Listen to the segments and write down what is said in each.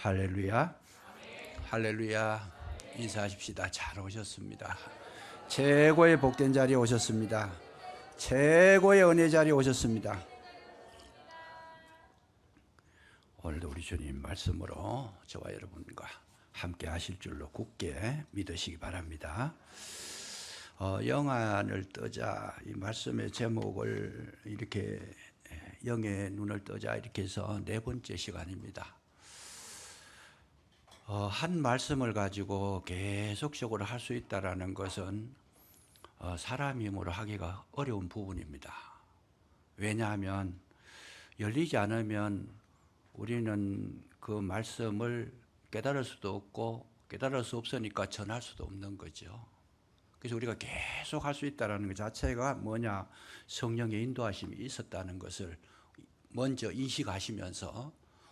할렐루야. 할렐루야. 인사하십시다. 잘 오셨습니다. 최고의 복된 자리에 오셨습니다. 최고의 은혜 자리에 오셨습니다. 오늘도 우리 주님 말씀으로 저와 여러분과 함께 하실 줄로 굳게 믿으시기 바랍니다. 영안을 뜨자, 이 말씀의 제목을 이렇게 영의 눈을 뜨자 이렇게 해서 네 번째 시간입니다. 한 말씀을 가지고 계속적으로 할 수 있다는 것은 사람의 힘으로 하기가 어려운 부분입니다. 왜냐하면 열리지 않으면 우리는 그 말씀을 깨달을 수도 없고 깨달을 수 없으니까 전할 수도 없는 거죠. 그래서 우리가 계속 할 수 있다는 것 자체가 뭐냐? 성령의 인도하심이 있었다는 것을 먼저 인식하시면서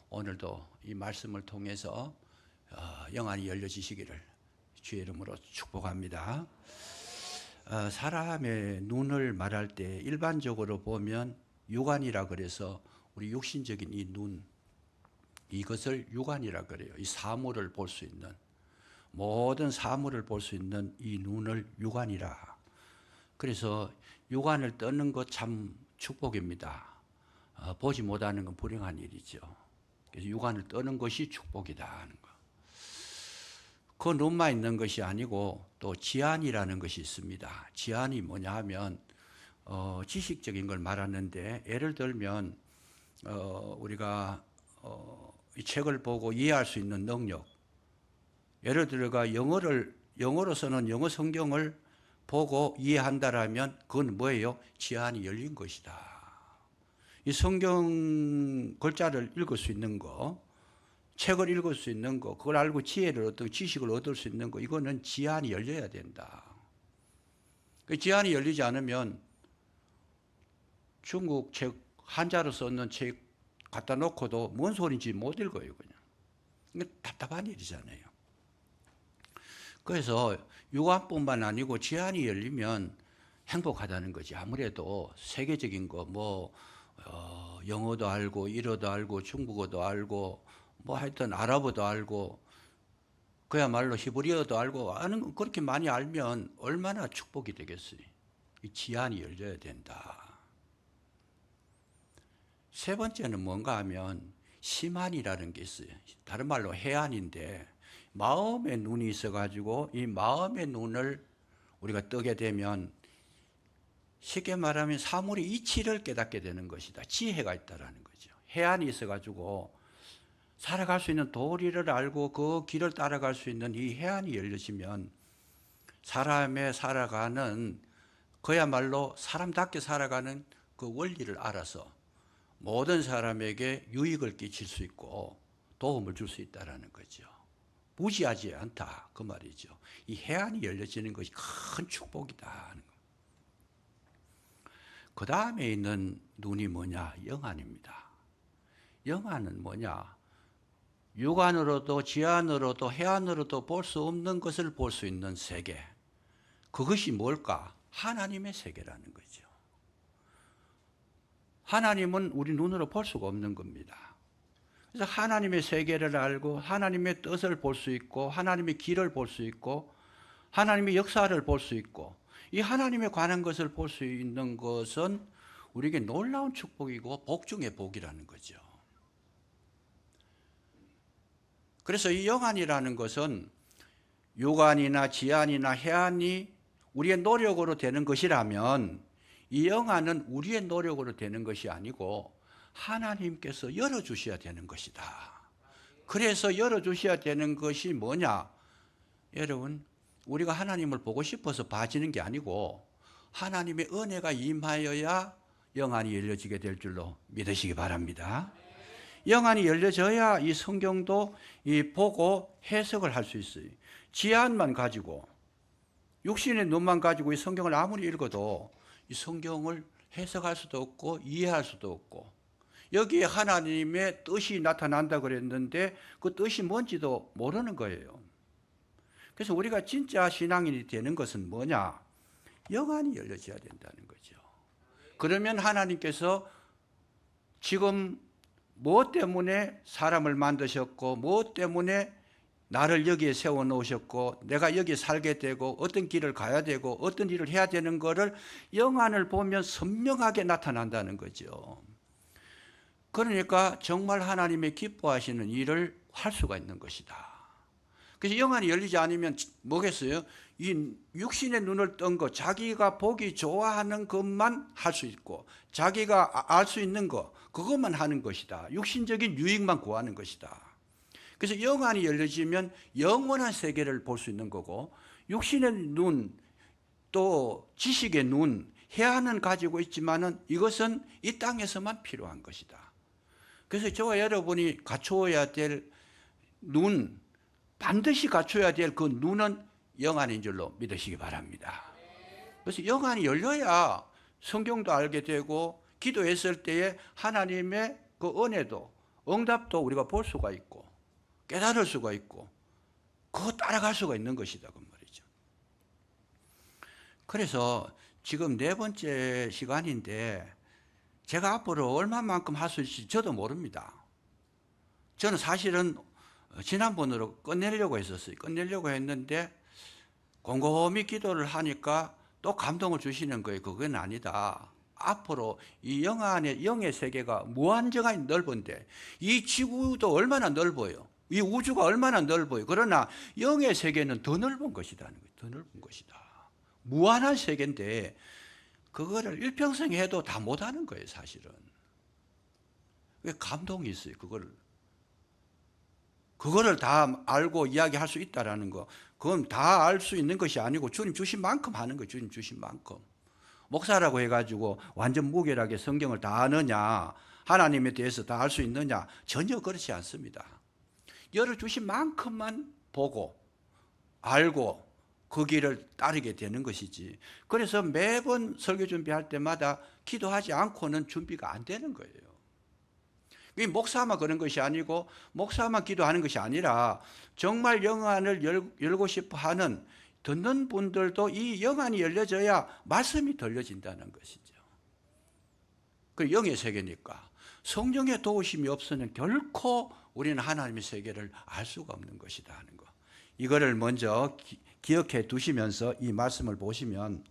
오늘도 이 말씀을 통해서 영안이 열려지시기를 주의 이름으로 축복합니다. 사람의 눈을 말할 때 일반적으로 보면 육안이라 그래서 우리 육신적인 이 눈, 이것을 육안이라 그래요. 이 사물을 볼 수 있는, 모든 사물을 볼 수 있는 이 눈을 육안이라. 그래서 육안을 뜨는 것 참 축복입니다. 보지 못하는 건 불행한 일이죠. 그래서 육안을 뜨는 것이 축복이다 하는 거. 그 눈만 있는 것이 아니고 또 지안이라는 것이 있습니다. 지안이 뭐냐 하면 지식적인 걸 말하는데, 예를 들면 우리가 이 책을 보고 이해할 수 있는 능력, 예를 들어가 영어로서는 영어 성경을 보고 이해한다라면 그건 뭐예요? 지안이 열린 것이다. 이 성경 글자를 읽을 수 있는 거, 책을 읽을 수 있는 거, 그걸 알고 지혜를 얻고 지식을 얻을 수 있는 거, 이거는 지안이 열려야 된다. 그 지안이 열리지 않으면 중국 책, 한자로 썼는 책 갖다 놓고도 뭔 소리인지 못 읽어요, 그냥. 이게 답답한 일이잖아요. 그래서 육안뿐만 아니고 지안이 열리면 행복하다는 거지. 아무래도 세계적인 거, 영어도 알고, 일어도 알고, 중국어도 알고, 하여튼 아랍어도 알고, 그야말로 히브리어도 알고, 아는 거 그렇게 많이 알면 얼마나 축복이 되겠어요. 이 지안이 열려야 된다. 세 번째는 뭔가 하면 심안이라는 게 있어요. 다른 말로 해안인데, 마음의 눈이 있어가지고 이 마음의 눈을 우리가 뜨게 되면 쉽게 말하면 사물의 이치를 깨닫게 되는 것이다. 지혜가 있다라는 거죠. 해안이 있어가지고 살아갈 수 있는 도리를 알고 그 길을 따라갈 수 있는 이 해안이 열려지면 사람의 살아가는, 그야말로 사람답게 살아가는 그 원리를 알아서 모든 사람에게 유익을 끼칠 수 있고 도움을 줄 수 있다는 거죠. 무지하지 않다, 그 말이죠. 이 해안이 열려지는 것이 큰 축복이다 하는 거. 그 다음에 있는 눈이 뭐냐? 영안입니다. 영안은 뭐냐? 육안으로도 지안으로도 해안으로도 볼 수 없는 것을 볼 수 있는 세계. 그것이 뭘까? 하나님의 세계라는 거죠. 하나님은 우리 눈으로 볼 수가 없는 겁니다. 그래서 하나님의 세계를 알고 하나님의 뜻을 볼 수 있고 하나님의 길을 볼 수 있고 하나님의 역사를 볼 수 있고, 이 하나님에 관한 것을 볼 수 있는 것은 우리에게 놀라운 축복이고 복 중의 복이라는 거죠. 그래서 이 영안이라는 것은 육안이나 지안이나 해안이 우리의 노력으로 되는 것이라면, 이 영안은 우리의 노력으로 되는 것이 아니고 하나님께서 열어주셔야 되는 것이다. 그래서 열어주셔야 되는 것이 뭐냐? 여러분, 우리가 하나님을 보고 싶어서 봐지는 게 아니고 하나님의 은혜가 임하여야 영안이 열려지게 될 줄로 믿으시기 바랍니다. 영안이 열려져야 이 성경도 보고 해석을 할 수 있어요. 지안만 가지고, 육신의 눈만 가지고 이 성경을 아무리 읽어도 이 성경을 해석할 수도 없고 이해할 수도 없고, 여기에 하나님의 뜻이 나타난다 그랬는데 그 뜻이 뭔지도 모르는 거예요. 그래서 우리가 진짜 신앙인이 되는 것은 뭐냐? 영안이 열려져야 된다는 거죠. 그러면 하나님께서 지금 무엇 때문에 사람을 만드셨고 무엇 때문에 나를 여기에 세워놓으셨고 내가 여기에 살게 되고 어떤 길을 가야 되고 어떤 일을 해야 되는 것을 영안을 보면 선명하게 나타난다는 거죠. 그러니까 정말 하나님의 기뻐하시는 일을 할 수가 있는 것이다. 그래서 영안이 열리지 않으면 뭐겠어요? 이 육신의 눈을 뜬 것, 자기가 보기 좋아하는 것만 할 수 있고 자기가 알 수 있는 것, 그것만 하는 것이다. 육신적인 유익만 구하는 것이다. 그래서 영안이 열려지면 영원한 세계를 볼 수 있는 거고 육신의 눈, 또 지식의 눈, 해안은 가지고 있지만은 이것은 이 땅에서만 필요한 것이다. 그래서 저와 여러분이 갖추어야 될 눈, 반드시 갖춰야 될 그 눈은 영안인 줄로 믿으시기 바랍니다. 그래서 영안이 열려야 성경도 알게 되고 기도했을 때에 하나님의 그 은혜도 응답도 우리가 볼 수가 있고 깨달을 수가 있고 그거 따라갈 수가 있는 것이다 그 말이죠. 그래서 지금 4번째 시간인데 제가 앞으로 얼마만큼 할 수 있을지 저도 모릅니다. 저는 사실은 지난번으로 끝내려고 했었어요. 끝내려고 했는데 곰곰이 기도를 하니까 또 감동을 주시는 거예요. 그건 아니다. 앞으로 이 영안의 영의 세계가 무한정하게 넓은데 이 지구도 얼마나 넓어요. 이 우주가 얼마나 넓어요. 그러나 영의 세계는 더 넓은 것이라는 거예요. 더 넓은 것이다. 무한한 세계인데 그거를 일평생 해도 다 못하는 거예요. 사실은. 왜 감동이 있어요. 그거를 다 알고 이야기할 수 있다라는 거. 그건 다 알 수 있는 것이 아니고 주님 주신 만큼 하는 거예요. 주님 주신 만큼. 목사라고 해가지고 완전 무결하게 성경을 다 아느냐, 하나님에 대해서 다 알 수 있느냐, 전혀 그렇지 않습니다. 열어주신 만큼만 보고 알고 그 길을 따르게 되는 것이지. 그래서 매번 설교 준비할 때마다 기도하지 않고는 준비가 안 되는 거예요. 목사만 그런 것이 아니고 목사만 기도하는 것이 아니라 정말 영안을 열고 싶어 하는 듣는 분들도 이 영안이 열려져야 말씀이 들려진다는 것이죠. 그 영의 세계니까 성령의 도우심이 없으면 결코 우리는 하나님의 세계를 알 수가 없는 것이다 하는 거. 이거를 먼저 기억해 두시면서 이 말씀을 보시면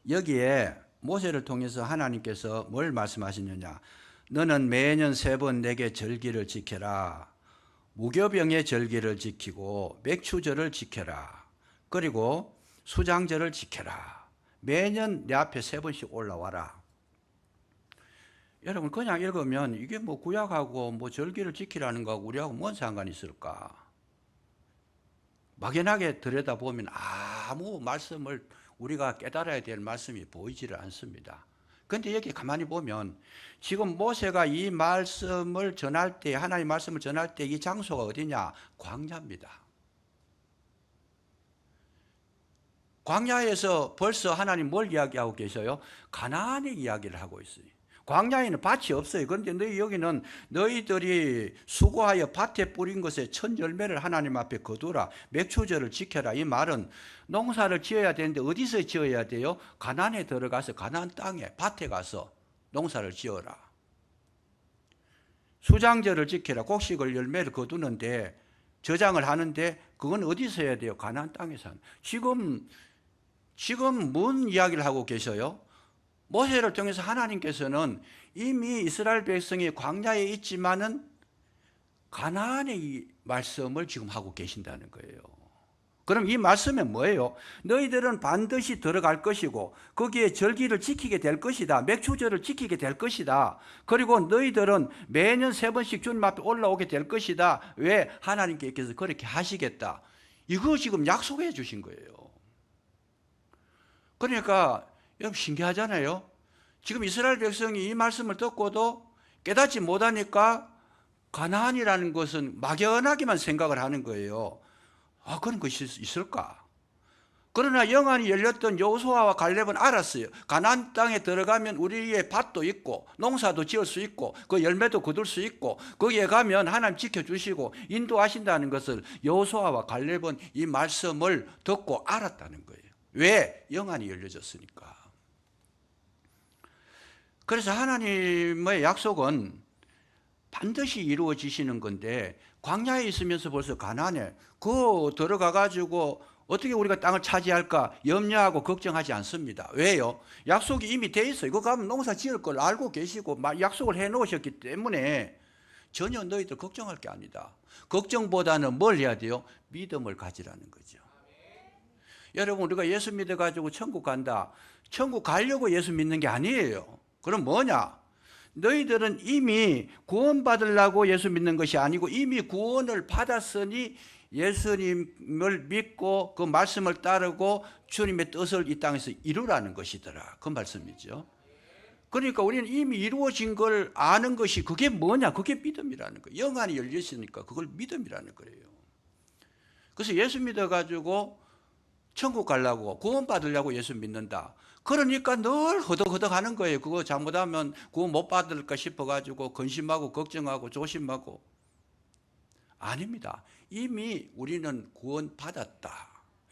여기에 모세를 통해서 하나님께서 뭘 말씀하시느냐. 너는 매년 3번 내게 절기를 지켜라. 무교병의 절기를 지키고 맥추절을 지켜라. 그리고 수장절을 지켜라. 매년 내 앞에 3번씩 올라와라. 여러분 그냥 읽으면 이게 뭐 구약하고 뭐 절기를 지키라는 거하고 우리하고 뭔 상관이 있을까? 막연하게 들여다보면 아무 말씀을 우리가 깨달아야 될 말씀이 보이지를 않습니다. 그런데 여기 가만히 보면 지금 모세가 이 말씀을 전할 때, 하나님의 말씀을 전할 때 이 장소가 어디냐? 광야입니다. 광야에서 벌써 하나님 뭘 이야기하고 계셔요? 가나안의 이야기를 하고 있어요. 광야에는 밭이 없어요. 그런데 너희 여기는 너희들이 수고하여 밭에 뿌린 것에 첫 열매를 하나님 앞에 거두라. 맥추절을 지켜라. 이 말은 농사를 지어야 되는데 어디서 지어야 돼요? 가나안에 들어가서 가나안 땅에 밭에 가서 농사를 지어라. 수장절을 지켜라. 곡식을 열매를 거두는데 저장을 하는데 그건 어디서 해야 돼요? 가나안 땅에서. 지금 뭔 이야기를 하고 계셔요? 모세를 통해서 하나님께서는 이미 이스라엘 백성이 광야에 있지만은 가나안의 이 말씀을 지금 하고 계신다는 거예요. 그럼 이 말씀은 뭐예요? 너희들은 반드시 들어갈 것이고 거기에 절기를 지키게 될 것이다. 맥추절을 지키게 될 것이다. 그리고 너희들은 매년 3번씩 주님 앞에 올라오게 될 것이다. 왜? 하나님께서 그렇게 하시겠다. 이거 지금 약속해 주신 거예요. 그러니까 여러분 신기하잖아요. 지금 이스라엘 백성이 이 말씀을 듣고도 깨닫지 못하니까 가나안이라는 것은 막연하게만 생각을 하는 거예요. 아, 그런 것이 있을까? 그러나 영안이 열렸던 여호수아와 갈렙은 알았어요. 가나안 땅에 들어가면 우리의 밭도 있고 농사도 지을 수 있고 그 열매도 거둘 수 있고 거기에 가면 하나님 지켜주시고 인도하신다는 것을 여호수아와 갈렙은 이 말씀을 듣고 알았다는 거예요. 왜? 영안이 열려졌으니까. 그래서 하나님의 약속은 반드시 이루어지시는 건데 광야에 있으면서 벌써 가나안에 그 들어가 가지고 어떻게 우리가 땅을 차지할까 염려하고 걱정하지 않습니다. 왜요? 약속이 이미 돼 있어요. 그거 가면 농사 지을 걸 알고 계시고 약속을 해 놓으셨기 때문에 전혀 너희들 걱정할 게 아니다. 걱정보다는 뭘 해야 돼요? 믿음을 가지라는 거죠. 여러분, 우리가 예수 믿어가지고 천국 간다. 천국 가려고 예수 믿는 게 아니에요. 그럼 뭐냐? 너희들은 이미 구원받으려고 예수 믿는 것이 아니고 이미 구원을 받았으니 예수님을 믿고 그 말씀을 따르고 주님의 뜻을 이 땅에서 이루라는 것이더라. 그 말씀이죠. 그러니까 우리는 이미 이루어진 걸 아는 것이 그게 뭐냐? 그게 믿음이라는 거예요. 영안이 열렸으니까 그걸 믿음이라는 거예요. 그래서 예수 믿어가지고 천국 가려고 구원받으려고 예수 믿는다. 그러니까 늘 허덕허덕 하는 거예요. 그거 잘못하면 구원 못 받을까 싶어가지고 근심하고 걱정하고 조심하고. 아닙니다. 이미 우리는 구원받았다.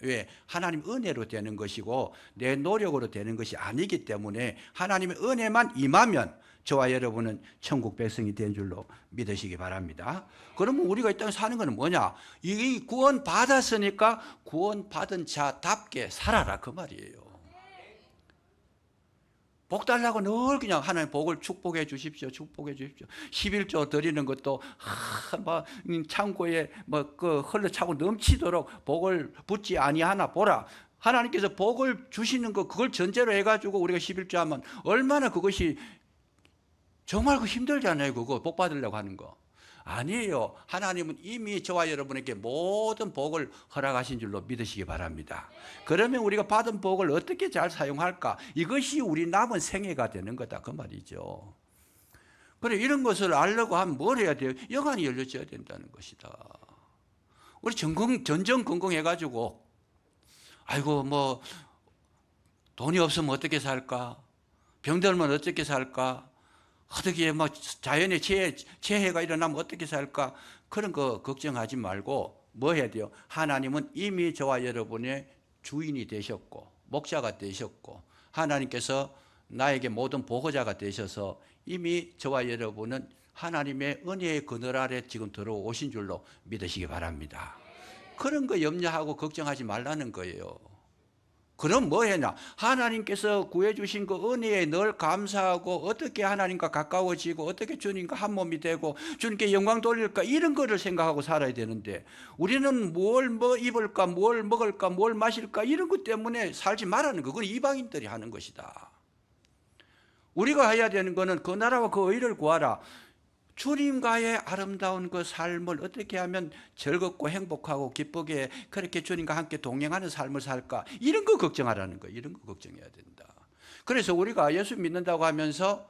왜? 하나님 은혜로 되는 것이고 내 노력으로 되는 것이 아니기 때문에 하나님의 은혜만 임하면 저와 여러분은 천국 백성이 된 줄로 믿으시기 바랍니다. 그러면 우리가 이 땅에 사는 것은 뭐냐? 이 구원 받았으니까 구원 받은 자답게 살아라 그 말이에요. 복 달라고 늘 그냥 하나님 복을 축복해 주십시오. 축복해 주십시오. 11조 드리는 것도 막 창고에 그 흘러차고 넘치도록 복을 붓지 아니하나 보라. 하나님께서 복을 주시는 거 그걸 전제로 해가지고 우리가 11조 하면 얼마나 그것이 정말 그 힘들잖아요. 그거 복 받으려고 하는 거. 아니에요. 하나님은 이미 저와 여러분에게 모든 복을 허락하신 줄로 믿으시기 바랍니다. 그러면 우리가 받은 복을 어떻게 잘 사용할까? 이것이 우리 남은 생애가 되는 거다 그 말이죠. 그래 이런 것을 알려고 하면 뭘 해야 돼요? 영안이 열려져야 된다는 것이다. 우리 전전긍긍해가지고 아이고 뭐 돈이 없으면 어떻게 살까? 병들면 어떻게 살까? 어떻게 뭐 자연의 재해가 일어나면 어떻게 살까? 그런 거 걱정하지 말고 뭐 해야 돼요? 하나님은 이미 저와 여러분의 주인이 되셨고 목자가 되셨고 하나님께서 나에게 모든 보호자가 되셔서 이미 저와 여러분은 하나님의 은혜의 그늘 아래 지금 들어오신 줄로 믿으시기 바랍니다. 그런 거 염려하고 걱정하지 말라는 거예요. 그럼 뭐 했냐? 하나님께서 구해주신 그 은혜에 늘 감사하고 어떻게 하나님과 가까워지고 어떻게 주님과 한 몸이 되고 주님께 영광 돌릴까 이런 거를 생각하고 살아야 되는데 우리는 뭘 뭐 입을까 뭘 먹을까 뭘 마실까 이런 것 때문에 살지 말라는 거. 그건 이방인들이 하는 것이다. 우리가 해야 되는 거는 그 나라와 그 의를 구하라. 주님과의 아름다운 그 삶을 어떻게 하면 즐겁고 행복하고 기쁘게 그렇게 주님과 함께 동행하는 삶을 살까? 이런 거 걱정하라는 거예요. 이런 거 걱정해야 된다. 그래서 우리가 예수 믿는다고 하면서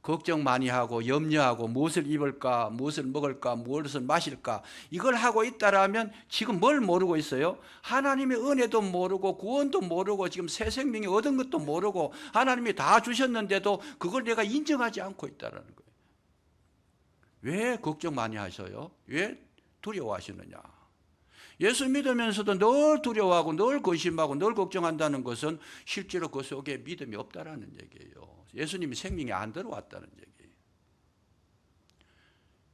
걱정 많이 하고 염려하고 무엇을 입을까, 무엇을 먹을까, 무엇을 마실까 이걸 하고 있다라면 지금 뭘 모르고 있어요? 하나님의 은혜도 모르고 구원도 모르고 지금 새 생명이 얻은 것도 모르고 하나님이 다 주셨는데도 그걸 내가 인정하지 않고 있다는 거예요. 왜 걱정 많이 하셔요? 왜 두려워하시느냐? 예수 믿으면서도 늘 두려워하고 늘 근심하고 늘 걱정한다는 것은 실제로 그 속에 믿음이 없다라는 얘기예요. 예수님이 생명이 안 들어왔다는 얘기예요.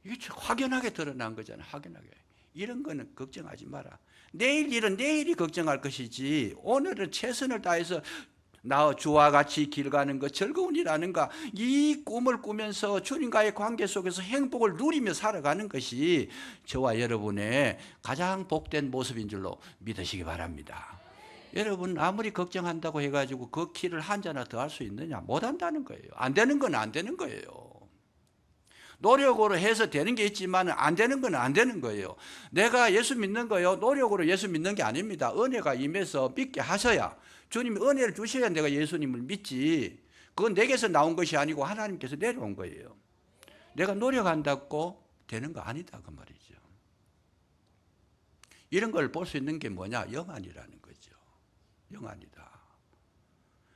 이게 확연하게 드러난 거잖아요. 확연하게. 이런 거는 걱정하지 마라. 내일 일은 내일이 걱정할 것이지 오늘은 최선을 다해서 나 주와 같이 길 가는 것 즐거운 일 하는가 이 꿈을 꾸면서 주님과의 관계 속에서 행복을 누리며 살아가는 것이 저와 여러분의 가장 복된 모습인 줄로 믿으시기 바랍니다. 여러분 아무리 걱정한다고 해가지고 그 길을 한자나 더 할 수 있느냐? 못한다는 거예요. 안 되는 건 안 되는 거예요. 노력으로 해서 되는 게 있지만 안 되는 건 안 되는 거예요. 내가 예수 믿는 거요 노력으로 예수 믿는 게 아닙니다. 은혜가 임해서 믿게 하셔야 주님이 은혜를 주셔야 내가 예수님을 믿지. 그건 내게서 나온 것이 아니고 하나님께서 내려온 거예요. 내가 노력한다고 되는 거 아니다 그 말이죠. 이런 걸 볼 수 있는 게 뭐냐? 영안이라는 거죠. 영안이다.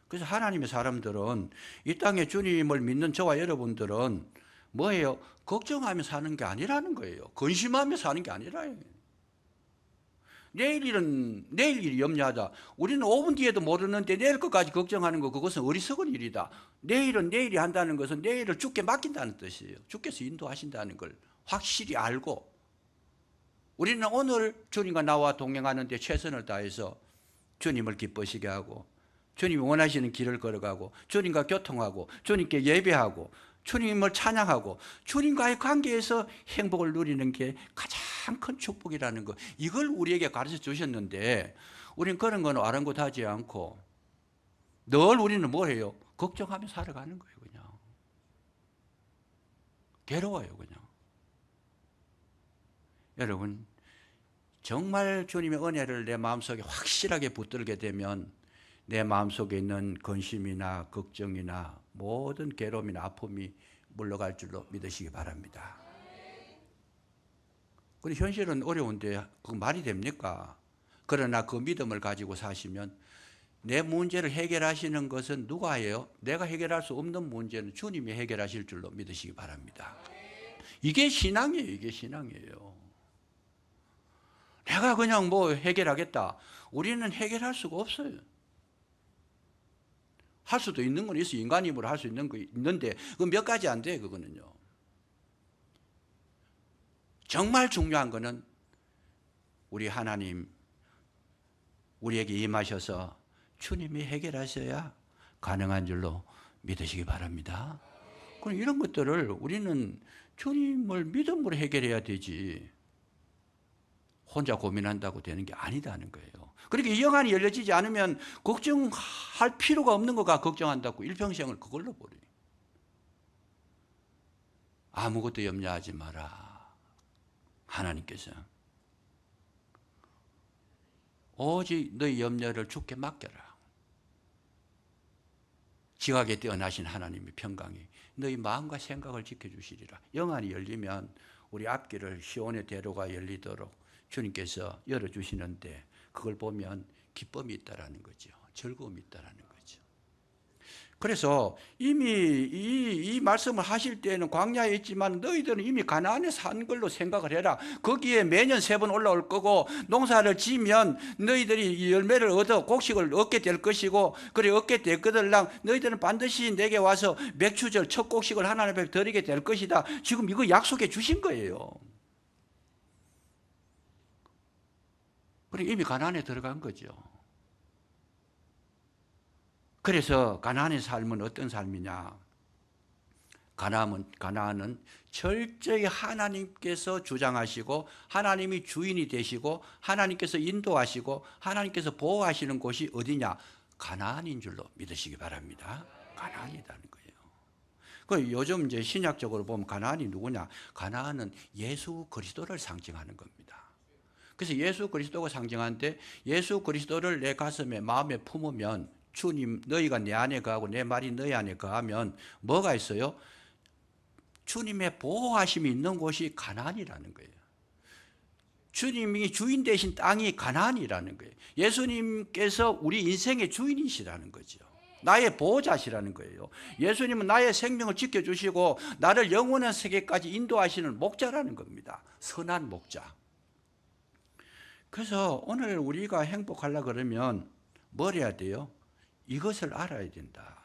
그래서 하나님의 사람들은 이 땅에 주님을 믿는 저와 여러분들은 뭐예요? 걱정하며 사는 게 아니라는 거예요. 근심하며 사는 게 아니라요. 내일 일이 염려하다. 우리는 5분 뒤에도 모르는데 내일 것까지 걱정하는 거, 그것은 어리석은 일이다. 내일은 내일이 한다는 것은 내일을 주께 맡긴다는 뜻이에요. 주께서 인도하신다는 걸 확실히 알고, 우리는 오늘 주님과 나와 동행하는데 최선을 다해서 주님을 기쁘시게 하고, 주님이 원하시는 길을 걸어가고, 주님과 교통하고, 주님께 예배하고, 주님을 찬양하고, 주님과의 관계에서 행복을 누리는 게 가장 큰 축복이라는 거, 이걸 우리에게 가르쳐 주셨는데, 우리는 그런 건 아랑곳하지 않고 늘 우리는 뭘 해요? 걱정하며 살아가는 거예요. 그냥 괴로워요. 그냥. 여러분, 정말 주님의 은혜를 내 마음속에 확실하게 붙들게 되면 내 마음속에 있는 근심이나 걱정이나 모든 괴로움이나 아픔이 물러갈 줄로 믿으시기 바랍니다. 그런데 현실은 어려운데 그 말이 됩니까? 그러나 그 믿음을 가지고 사시면 내 문제를 해결하시는 것은 누가 해요? 내가 해결할 수 없는 문제는 주님이 해결하실 줄로 믿으시기 바랍니다. 이게 신앙이에요. 이게 신앙이에요. 내가 그냥 뭐 해결하겠다. 우리는 해결할 수가 없어요. 할 수도 있는 건 있어요. 인간임으로 할 수 있는 거 있는데 그 몇 가지 안 돼요. 그거는요. 정말 중요한 거는 우리 하나님 우리에게 임하셔서 주님이 해결하셔야 가능한 줄로 믿으시기 바랍니다. 그럼 이런 것들을 우리는 주님을 믿음으로 해결해야 되지, 혼자 고민한다고 되는 게 아니다는 거예요. 그러니까 이 영안이 열려지지 않으면 걱정할 필요가 없는 거가 걱정한다고 일평생을 그걸로 버려요. 아무것도 염려하지 마라. 하나님께서 오직 너희 염려를 주께 맡겨라. 지각에 뛰어나신 하나님의 평강이 너희 마음과 생각을 지켜주시리라. 영안이 열리면 우리 앞길을 시온의 대로가 열리도록 주님께서 열어주시는데 그걸 보면 기쁨이 있다라는 거죠. 즐거움이 있다라는 거죠. 그래서 이미 이 말씀을 하실 때는 광야에 있지만 너희들은 이미 가나안에 산 걸로 생각을 해라. 거기에 매년 3번 올라올 거고 농사를 지면 너희들이 열매를 얻어 곡식을 얻게 될 것이고, 그래 얻게 될 거들랑 너희들은 반드시 내게 와서 맥추절 첫 곡식을 하나님 앞에 드리게 될 것이다. 지금 이거 약속해 주신 거예요. 그러니까 이미 가나안에 들어간 거죠. 그래서 가나안의 삶은 어떤 삶이냐? 가나안은 철저히 하나님께서 주장하시고 하나님이 주인이 되시고 하나님께서 인도하시고 하나님께서 보호하시는 곳이 어디냐? 가나안인 줄로 믿으시기 바랍니다. 가나안이라는 거예요. 그 요즘 이제 신약적으로 보면 가나안이 누구냐? 가나안은 예수 그리스도를 상징하는 겁니다. 그래서 예수 그리스도가 상징하는데 예수 그리스도를 내 가슴에 마음에 품으면 주님 너희가 내 안에 거하고 내 말이 너희 안에 거하면 뭐가 있어요? 주님의 보호하심이 있는 곳이 가나안이라는 거예요. 주님이 주인 되신 땅이 가나안이라는 거예요. 예수님께서 우리 인생의 주인이시라는 거죠. 나의 보호자시라는 거예요. 예수님은 나의 생명을 지켜주시고 나를 영원한 세계까지 인도하시는 목자라는 겁니다. 선한 목자. 그래서 오늘 우리가 행복하려고 그러면 뭘 해야 돼요? 이것을 알아야 된다.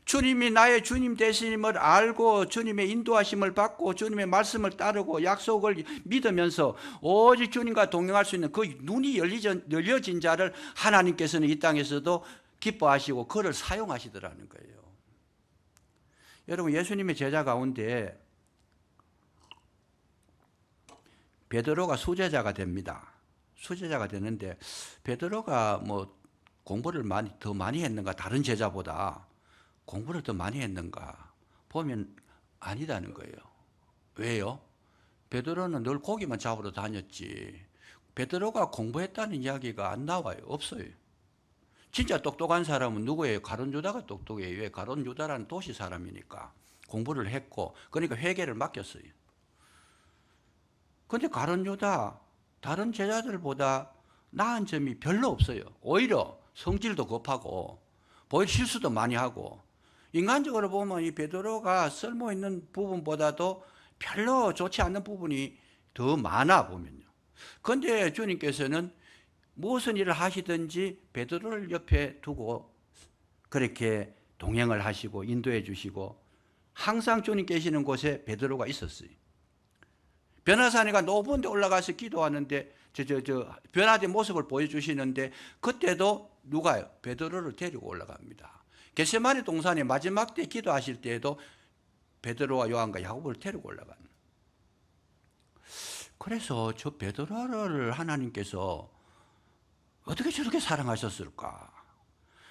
주님이 나의 주님 되심을 알고 주님의 인도하심을 받고 주님의 말씀을 따르고 약속을 믿으면서 오직 주님과 동행할 수 있는 그 눈이 열려진 자를 하나님께서는 이 땅에서도 기뻐하시고 그를 사용하시더라는 거예요. 여러분, 예수님의 제자 가운데 베드로가 수제자가 됩니다. 수제자가 되는데 베드로가 뭐 공부를 더 많이 했는가? 다른 제자보다 공부를 더 많이 했는가? 보면 아니다는 거예요. 왜요? 베드로는 늘 고기만 잡으러 다녔지 베드로가 공부했다는 이야기가 안 나와요. 없어요. 진짜 똑똑한 사람은 누구예요? 가룟 유다가 똑똑해요. 왜? 가룟 유다라는 도시 사람이니까 공부를 했고 그러니까 회개를 맡겼어요. 그런데 가룟 유다 다른 제자들보다 나은 점이 별로 없어요. 오히려 성질도 급하고 보일 실수도 많이 하고 인간적으로 보면 이 베드로가 쓸모있는 부분보다도 별로 좋지 않는 부분이 더 많아 보면요. 그런데 주님께서는 무슨 일을 하시든지 베드로를 옆에 두고 그렇게 동행을 하시고 인도해 주시고 항상 주님 계시는 곳에 베드로가 있었어요. 변화산에가 높은 데 올라가서 기도하는데 변화된 모습을 보여주시는데 그때도 누가요? 베드로를 데리고 올라갑니다. 겟세마네 동산에 마지막 때 기도하실 때에도 베드로와 요한과 야고보를 데리고 올라가는. 그래서 저 베드로를 하나님께서 어떻게 저렇게 사랑하셨을까?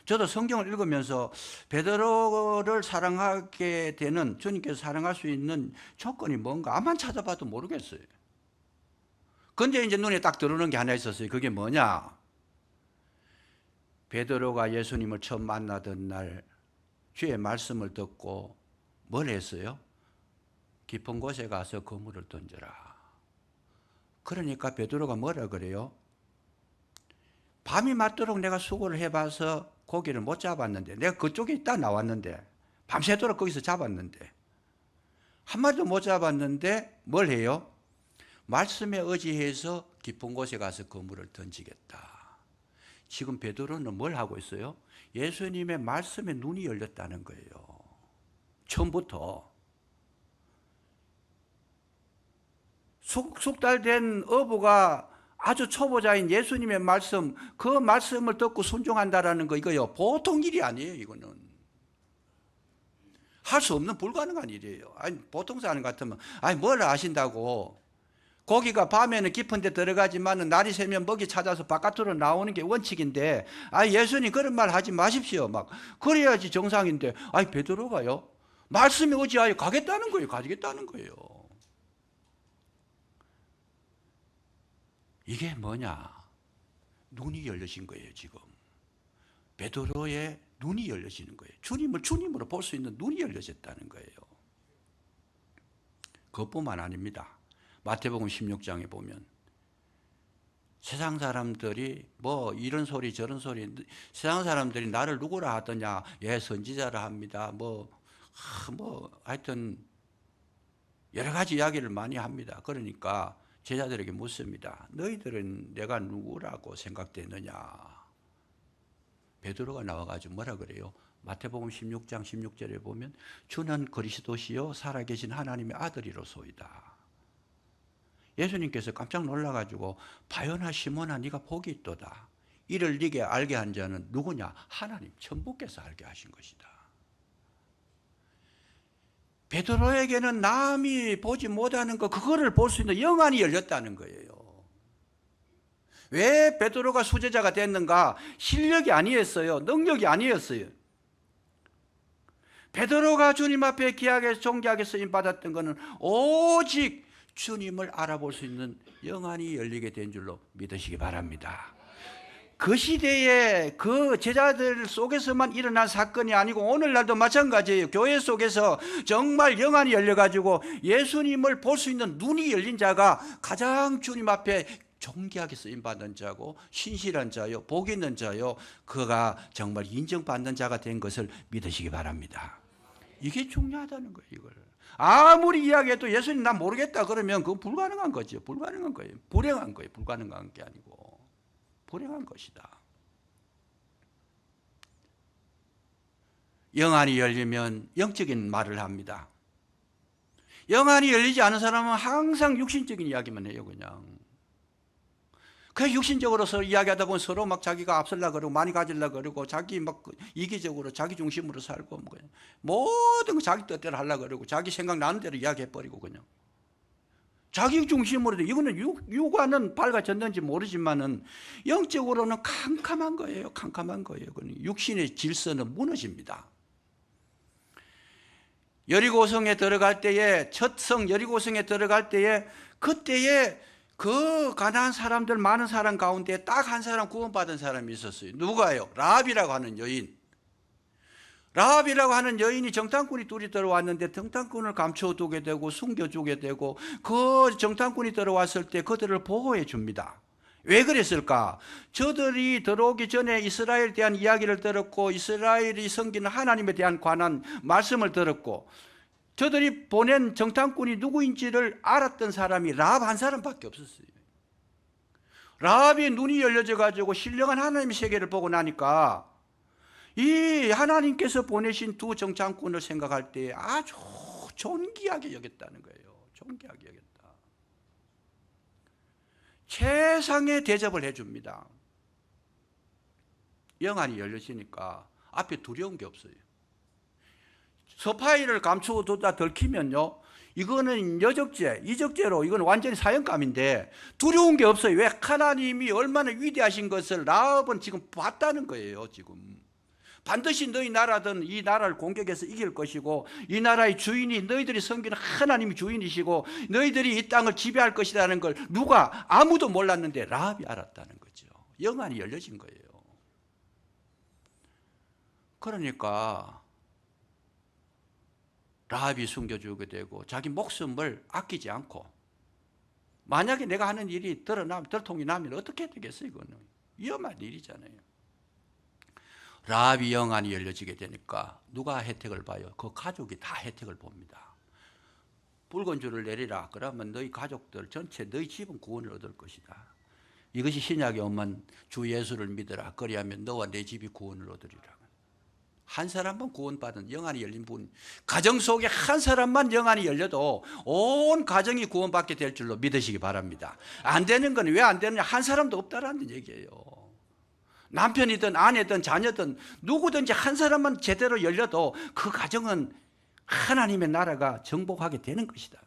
저도 성경을 읽으면서 베드로를 사랑하게 되는, 주님께서 사랑할 수 있는 조건이 뭔가 암만 찾아봐도 모르겠어요. 근데 이제 눈에 딱 들어오는 게 하나 있었어요. 그게 뭐냐? 베드로가 예수님을 처음 만나던 날 주의 말씀을 듣고 뭘 했어요? 깊은 곳에 가서 그물을 던져라. 그러니까 베드로가 뭐라 그래요? 밤이 맞도록 내가 수고를 해봐서 고기를 못 잡았는데, 내가 그쪽에 있다 나왔는데, 밤새도록 거기서 잡았는데, 한 마리도 못 잡았는데 뭘 해요? 말씀에 의지해서 깊은 곳에 가서 그물을 던지겠다. 지금 베드로는 뭘 하고 있어요? 예수님의 말씀에 눈이 열렸다는 거예요. 처음부터. 숙달된 어부가 아주 초보자인 예수님의 말씀, 그 말씀을 듣고 순종한다라는 거, 이거요 보통 일이 아니에요. 이거는 할 수 없는 불가능한 일이에요. 아니, 보통 사람 같으면 뭘 아신다고. 고기가 밤에는 깊은 데 들어가지만 날이 새면 먹이 찾아서 바깥으로 나오는 게 원칙인데, 예수님 그런 말 하지 마십시오. 막 그래야지 정상인데, 베드로가요 말씀에 의지하여 가겠다는 거예요. 가겠다는 거예요. 이게 뭐냐? 눈이 열려진 거예요. 지금 베드로의 눈이 열려지는 거예요. 주님을 주님으로 볼 수 있는 눈이 열려졌다는 거예요. 그것뿐만 아닙니다. 마태복음 16장에 보면 세상 사람들이 뭐 이런 소리 저런 소리, 세상 사람들이 나를 누구라 하더냐? 예, 선지자라 합니다. 하여튼 여러 가지 이야기를 많이 합니다. 그러니까 제자들에게 묻습니다. 너희들은 내가 누구라고 생각되느냐? 베드로가 나와가지고 뭐라 그래요? 마태복음 16장 16절에 보면 주는 그리스도시요 살아계신 하나님의 아들이로소이다. 예수님께서 깜짝 놀라가지고 바요나 시몬아 네가 복이 있도다. 이를 네게 알게 한 자는 누구냐? 하나님 천부께서 알게 하신 것이다. 베드로에게는 남이 보지 못하는 것, 그거를 볼 수 있는 영안이 열렸다는 거예요. 왜 베드로가 수제자가 됐는가? 실력이 아니었어요. 능력이 아니었어요. 베드로가 주님 앞에 귀하게 존귀하게 쓰임 받았던 것은 오직 주님을 알아볼 수 있는 영안이 열리게 된 줄로 믿으시기 바랍니다. 그 시대에 그 제자들 속에서만 일어난 사건이 아니고 오늘날도 마찬가지예요. 교회 속에서 정말 영안이 열려가지고 예수님을 볼 수 있는 눈이 열린 자가 가장 주님 앞에 존귀하게 쓰임받는 자고 신실한 자요, 복 있는 자요, 그가 정말 인정받는 자가 된 것을 믿으시기 바랍니다. 이게 중요하다는 거예요. 이걸 아무리 이야기해도 예수님 난 모르겠다 그러면 그건 불가능한 거죠. 불가능한 거예요. 불행한 거예요. 불가능한 게 아니고 불행한 것이다. 영안이 열리면 영적인 말을 합니다. 영안이 열리지 않은 사람은 항상 육신적인 이야기만 해요. 그냥 육신적으로 서로 이야기하다 보면 서로 막 자기가 앞설라 그러고 많이 가질라 그러고 자기 막 이기적으로 자기 중심으로 살고 모든 거 자기 뜻대로 하려고 그러고 자기 생각나는 대로 이야기해버리고 그냥 자기 중심으로. 이거는 육안은 밝아졌는지 모르지만은 영적으로는 캄캄한 거예요. 캄캄한 거예요. 육신의 질서는 무너집니다. 여리고성에 들어갈 때에, 첫 성 여리고성에 들어갈 때에, 그때에 그 가난한 사람들 많은 사람 가운데 딱 한 사람 구원받은 사람이 있었어요. 누가요? 라합이라고 하는 여인. 라합이라고 하는 여인이 정탐꾼이 둘이 들어왔는데 정탐꾼을 감춰두게 되고 숨겨주게 되고 그 정탐꾼이 들어왔을 때 그들을 보호해 줍니다. 왜 그랬을까? 저들이 들어오기 전에 이스라엘에 대한 이야기를 들었고 이스라엘이 섬기는 하나님에 대한 관한 말씀을 들었고 저들이 보낸 정탐꾼이 누구인지를 알았던 사람이 라합 한 사람밖에 없었어요. 라합의 눈이 열려져 가지고 신령한 하나님의 세계를 보고 나니까 이 하나님께서 보내신 두 정탐꾼을 생각할 때 아주 존귀하게 여겼다는 거예요. 존귀하게 여겼다. 최상의 대접을 해줍니다. 영안이 열려지니까 앞에 두려운 게 없어요. 서파이를 감추어두다 들키면요, 이거는 여적죄, 이적죄로 이건 완전히 사형감인데 두려운 게 없어요. 왜? 하나님이 얼마나 위대하신 것을 라합은 지금 봤다는 거예요. 지금 반드시 너희 나라든 이 나라를 공격해서 이길 것이고 이 나라의 주인이 너희들이 섬기는 하나님이 주인이시고 너희들이 이 땅을 지배할 것이라는 걸 누가 아무도 몰랐는데 라합이 알았다는 거죠. 영안이 열려진 거예요. 그러니까 라합이 숨겨주게 되고 자기 목숨을 아끼지 않고, 만약에 내가 하는 일이 들통이 나면 어떻게 되겠어요? 이거는 위험한 일이잖아요. 라합이 영안이 열려지게 되니까 누가 혜택을 봐요? 그 가족이 다 혜택을 봅니다. 붉은 줄을 내리라. 그러면 너희 가족들 전체 너희 집은 구원을 얻을 것이다. 이것이 신약에 오면 주 예수를 믿으라. 그리하면 너와 내 집이 구원을 얻으리라. 한 사람만 구원받은, 영안이 열린 분, 가정 속에 한 사람만 영안이 열려도 온 가정이 구원받게 될 줄로 믿으시기 바랍니다. 안 되는 건 왜 안 되느냐? 한 사람도 없다라는 얘기예요. 남편이든 아내든 자녀든 누구든지 한 사람만 제대로 열려도 그 가정은 하나님의 나라가 정복하게 되는 것이다.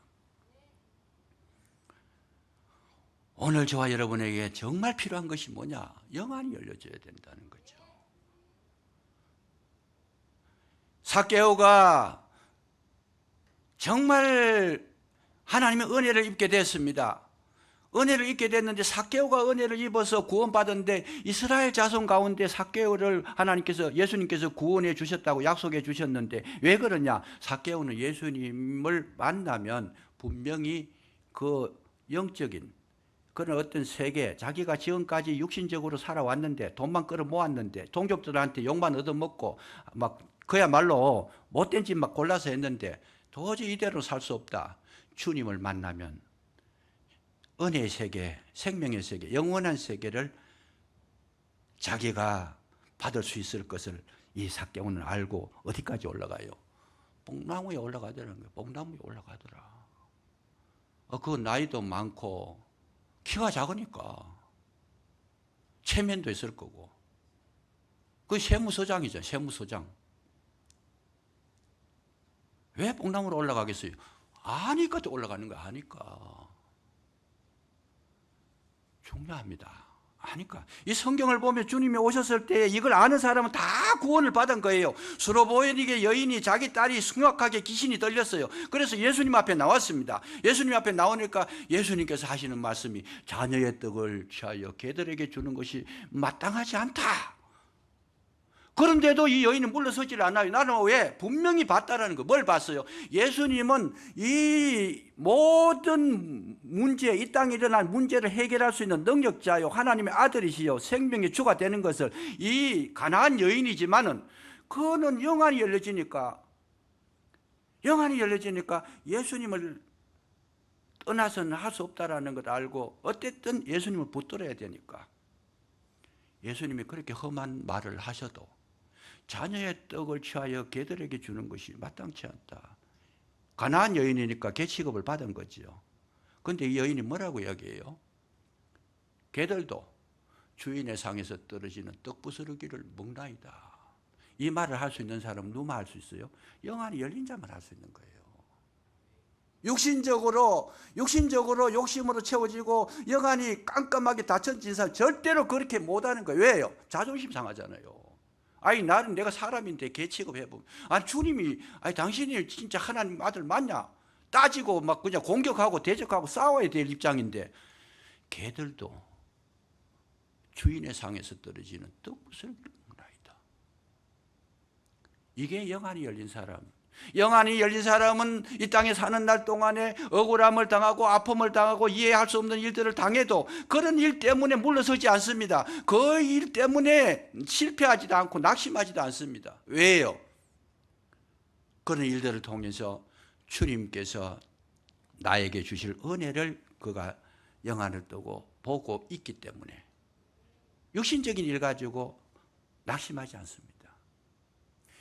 오늘 저와 여러분에게 정말 필요한 것이 뭐냐? 영안이 열려져야 된다는 거죠. 삭개오가 정말 하나님의 은혜를 입게 됐습니다. 은혜를 입게 됐는데 삭개오가 은혜를 입어서 구원받았는데 이스라엘 자손 가운데 삭개오를 하나님께서, 예수님께서 구원해 주셨다고 약속해 주셨는데 왜 그러냐? 삭개오는 예수님을 만나면 분명히 그 영적인 그런 어떤 세계, 자기가 지금까지 육신적으로 살아왔는데 돈만 끌어 모았는데 동족들한테 욕만 얻어먹고 막 그야말로 못된 짓 막 골라서 했는데 도저히 이대로 살 수 없다. 주님을 만나면 은혜의 세계, 생명의 세계, 영원한 세계를 자기가 받을 수 있을 것을 이 삭개오는 알고 어디까지 올라가요? 뽕나무에 올라가더라는 거예요. 뽕나무에 올라가더라. 그 나이도 많고 키가 작으니까 체면도 있을 거고. 그 세무서장이죠. 세무서장. 왜 뽕나무로 올라가겠어요? 아니까 또 올라가는 거야. 아니까. 중요합니다. 아니까. 이 성경을 보면 주님이 오셨을 때 이걸 아는 사람은 다 구원을 받은 거예요. 수로보에게 여인이 자기 딸이 흉악하게 귀신이 들렸어요. 그래서 예수님 앞에 나왔습니다. 예수님 앞에 나오니까 예수님께서 하시는 말씀이 자녀의 떡을 취하여 개들에게 주는 것이 마땅하지 않다. 그런데도 이 여인은 물러서질 않아요. 나는 왜? 분명히 봤다라는 거. 뭘 봤어요? 예수님은 이 모든 문제, 이 땅에 일어난 문제를 해결할 수 있는 능력자요, 하나님의 아들이시요, 생명의 주가 되는 것을 이 가난한 여인이지만은 그는 영안이 열려지니까 예수님을 떠나서는 할 수 없다라는 걸 알고 어쨌든 예수님을 붙들어야 되니까 예수님이 그렇게 험한 말을 하셔도 자녀의 떡을 취하여 개들에게 주는 것이 마땅치 않다. 가난한 여인이니까 개 취급을 받은 거지요. 그런데 이 여인이 뭐라고 이야기해요? 개들도 주인의 상에서 떨어지는 떡 부스러기를 먹나이다. 이 말을 할 수 있는 사람은 누구만 할 수 있어요? 영안이 열린 자만 할 수 있는 거예요. 육신적으로 욕심으로 채워지고 영안이 깜깜하게 닫혀진 사람 절대로 그렇게 못하는 거예요. 왜요? 자존심 상하잖아요. 아니 나는 내가 사람인데 개 취급해보면 주님이 당신이 진짜 하나님 아들 맞냐? 따지고 막 그냥 공격하고 대적하고 싸워야 될 입장인데 개들도 주인의 상에서 떨어지는 떡부스러기를 먹나이다. 이게 영안이 열린 사람. 영안이 열린 사람은 이 땅에 사는 날 동안에 억울함을 당하고 아픔을 당하고 이해할 수 없는 일들을 당해도 그런 일 때문에 물러서지 않습니다. 그 일 때문에 실패하지도 않고 낙심하지도 않습니다. 왜요? 그런 일들을 통해서 주님께서 나에게 주실 은혜를 그가 영안을 뜨고 보고 있기 때문에 육신적인 일 가지고 낙심하지 않습니다.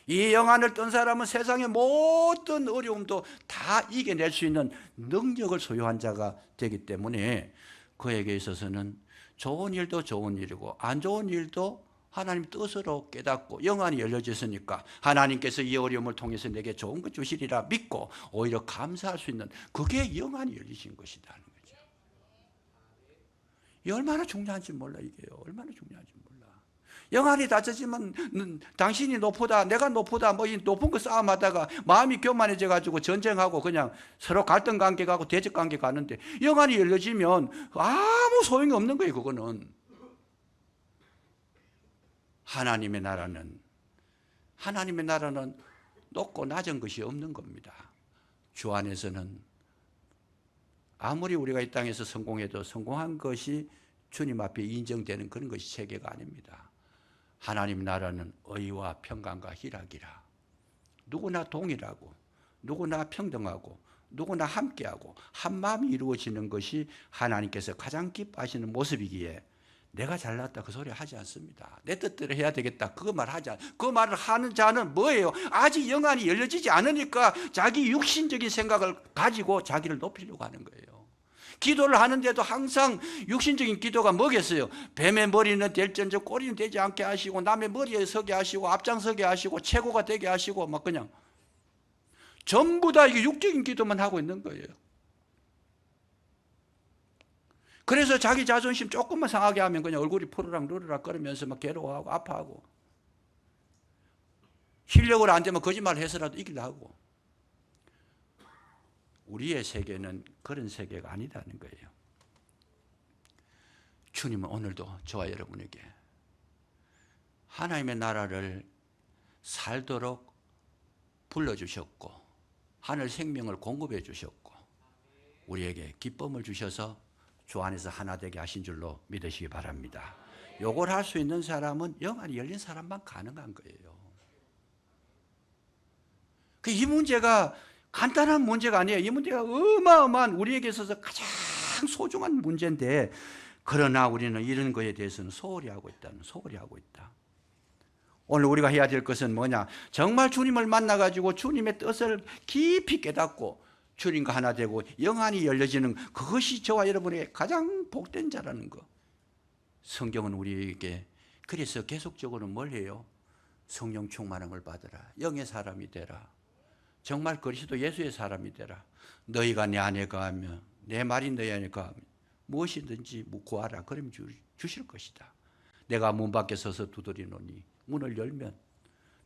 이 영안을 뜬 사람은 세상의 모든 어려움도 다 이겨낼 수 있는 능력을 소유한 자가 되기 때문에 그에게 있어서는 좋은 일도 좋은 일이고 안 좋은 일도 하나님 뜻으로 깨닫고 영안이 열려졌으니까 하나님께서 이 어려움을 통해서 내게 좋은 것 주시리라 믿고 오히려 감사할 수 있는 그게 영안이 열리신 것이라는 거죠. 이 얼마나 중요한지 몰라. 이게요. 얼마나 중요한지 몰라. 영안이 낮아지면 당신이 높다 내가 높다 뭐 이 높은 거 싸움하다가 마음이 교만해져 가지고 전쟁하고 그냥 서로 갈등 관계 가고 대적 관계 가는데 영안이 열려지면 아무 소용이 없는 거예요. 그거는 하나님의 나라는 높고 낮은 것이 없는 겁니다. 주 안에서는 아무리 우리가 이 땅에서 성공해도 성공한 것이 주님 앞에 인정되는 그런 것이 세계가 아닙니다. 하나님 나라는 의와 평강과 희락이라. 누구나 동일하고 누구나 평등하고 누구나 함께하고 한마음이 이루어지는 것이 하나님께서 가장 기뻐하시는 모습이기에 내가 잘났다 그 소리 하지 않습니다. 내 뜻대로 해야 되겠다 그 말 하지 않습니다. 그 말을 하는 자는 뭐예요? 아직 영안이 열려지지 않으니까 자기 육신적인 생각을 가지고 자기를 높이려고 하는 거예요. 기도를 하는데도 항상 육신적인 기도가 뭐겠어요? 뱀의 머리는 될지언정 꼬리는 되지 않게 하시고 남의 머리에 서게 하시고 앞장서게 하시고 최고가 되게 하시고 막 그냥 전부 다 이게 육적인 기도만 하고 있는 거예요. 그래서 자기 자존심 조금만 상하게 하면 그냥 얼굴이 푸르락 누르락 거리면서 막 괴로워하고 아파하고 실력으로 안 되면 거짓말을 해서라도 이기려 하고 우리의 세계는 그런 세계가 아니다는 거예요. 주님은 오늘도 저와 여러분에게 하나님의 나라를 살도록 불러주셨고 하늘 생명을 공급해 주셨고 우리에게 기쁨을 주셔서 주 안에서 하나 되게 하신 줄로 믿으시기 바랍니다. 요걸 할 수 있는 사람은 영안이 열린 사람만 가능한 거예요. 이 문제가 간단한 문제가 아니에요. 이 문제가 어마어마한 우리에게 있어서 가장 소중한 문제인데 그러나 우리는 이런 거에 대해서는 소홀히 하고 있다. 오늘 우리가 해야 될 것은 뭐냐? 정말 주님을 만나가지고 주님의 뜻을 깊이 깨닫고 주님과 하나 되고 영안이 열려지는 그것이 저와 여러분에게 가장 복된 자라는 거. 성경은 우리에게 그래서 계속적으로 뭘 해요? 성령 충만함을 받으라. 영의 사람이 되라. 정말 그리스도 예수의 사람이 되라. 너희가 내 안에 거하면 내 말이 너희 안에 거하면 무엇이든지 구하라. 그러면 주실 것이다. 내가 문 밖에 서서 두드리노니 문을 열면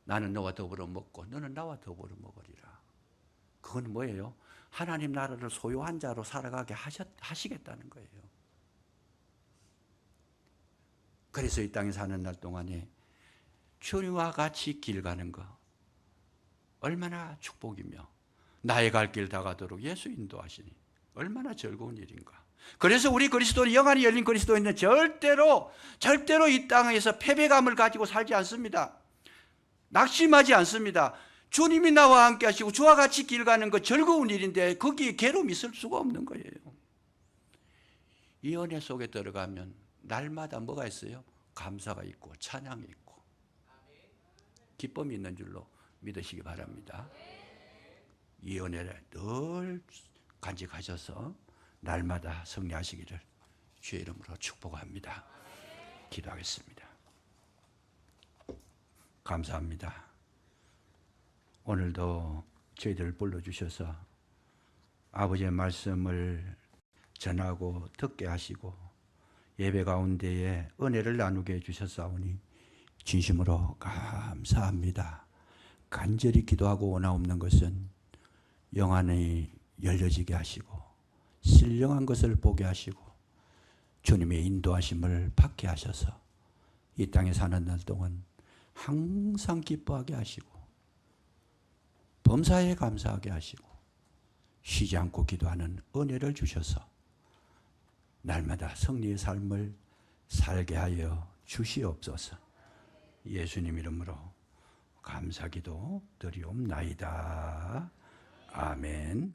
나는 너와 더불어 먹고 너는 나와 더불어 먹으리라. 그건 뭐예요? 하나님 나라를 소유한 자로 살아가게 하시겠다는 거예요. 그래서 이 땅에 사는 날 동안에 주님과 같이 길 가는 거 얼마나 축복이며 나의 갈 길 다가도록 예수 인도하시니 얼마나 즐거운 일인가. 그래서 우리 그리스도는 영안이 열린 그리스도인은 절대로 이 땅에서 패배감을 가지고 살지 않습니다. 낙심하지 않습니다. 주님이 나와 함께 하시고 주와 같이 길 가는 거 즐거운 일인데 거기에 괴로움이 있을 수가 없는 거예요. 이 은혜 속에 들어가면 날마다 뭐가 있어요? 감사가 있고 찬양이 있고 기쁨이 있는 줄로 믿으시기 바랍니다. 이 은혜를 늘 간직하셔서 날마다 승리하시기를 주의 이름으로 축복합니다. 기도하겠습니다. 감사합니다. 오늘도 저희들을 불러주셔서 아버지의 말씀을 전하고 듣게 하시고 예배 가운데에 은혜를 나누게 해주셨사오니 진심으로 감사합니다. 간절히 기도하고 원하옵는 것은 영안이 열려지게 하시고 신령한 것을 보게 하시고 주님의 인도하심을 받게 하셔서 이 땅에 사는 날 동안 항상 기뻐하게 하시고 범사에 감사하게 하시고 쉬지 않고 기도하는 은혜를 주셔서 날마다 승리의 삶을 살게 하여 주시옵소서. 예수님 이름으로 감사기도 드리옵나이다. 아멘.